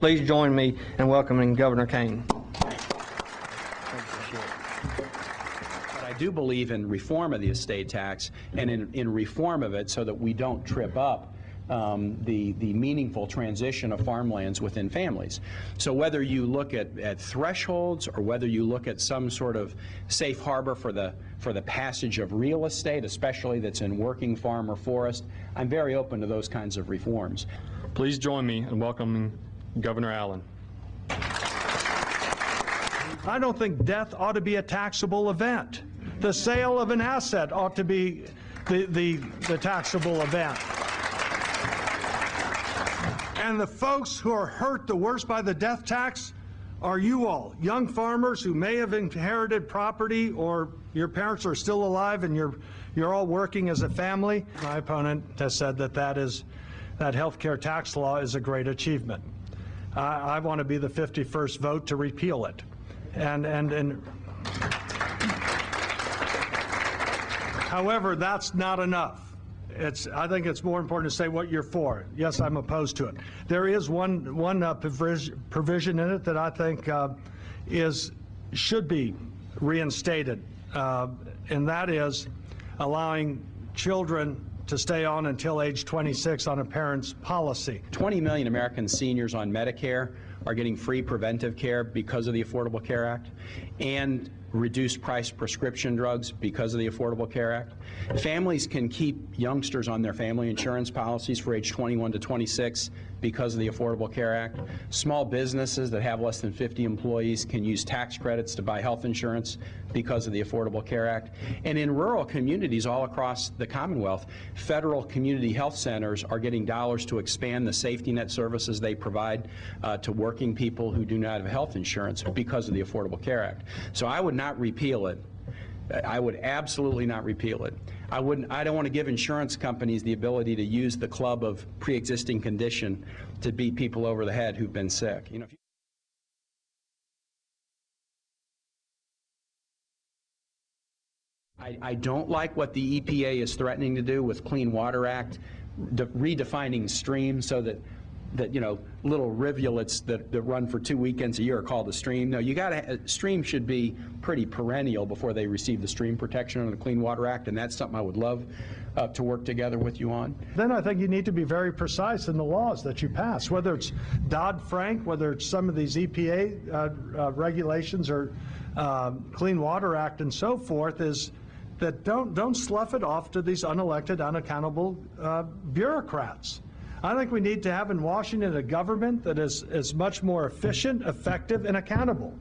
Please join me in welcoming Governor Kane. But I do believe in reform of the estate tax and in reform of it so that we don't trip up the meaningful transition of farmlands within families. So whether you look at thresholds or whether you look at some sort of safe harbor for the passage of real estate, especially that's in working farm or forest, I'm very open to those kinds of reforms. Please join me in welcoming Governor Allen. I don't think death ought to be a taxable event. The sale of an asset ought to be the taxable event. And the folks who are hurt the worst by the death tax are you all, young farmers who may have inherited property or your parents are still alive and you're all working as a family. My opponent has said that health care tax law is a great achievement. I want to be the 51st vote to repeal it. However, that's not enough. I think it's more important to say what you're for. Yes, I'm opposed to it. There is one provision in it that I think should be reinstated, and that is allowing children to stay on until age 26 on a parent's policy. 20 million American seniors on Medicare are getting free preventive care because of the Affordable Care Act, and reduced price prescription drugs because of the Affordable Care Act. Families can keep youngsters on their family insurance policies for age 21 to 26 because of the Affordable Care Act. Small businesses that have less than 50 employees can use tax credits to buy health insurance because of the Affordable Care Act. And in rural communities all across the Commonwealth, federal community health centers are getting dollars to expand the safety net services they provide to working people who do not have health insurance because of the Affordable Care Act. So I would not repeal it. I would absolutely not repeal it. I don't want to give insurance companies the ability to use the club of pre-existing condition to beat people over the head who've been sick. You know, I don't like what the EPA is threatening to do with Clean Water Act, redefining streams so that you know, little rivulets that run for 2 weekends a year are called a stream. No, streams should be pretty perennial before they receive the stream protection under the Clean Water Act, and that's something I would love to work together with you on. Then I think you need to be very precise in the laws that you pass, whether it's Dodd-Frank, whether it's some of these EPA regulations or Clean Water Act and so forth, is that don't slough it off to these unelected, unaccountable bureaucrats. I think we need to have in Washington a government that is much more efficient, effective, and accountable.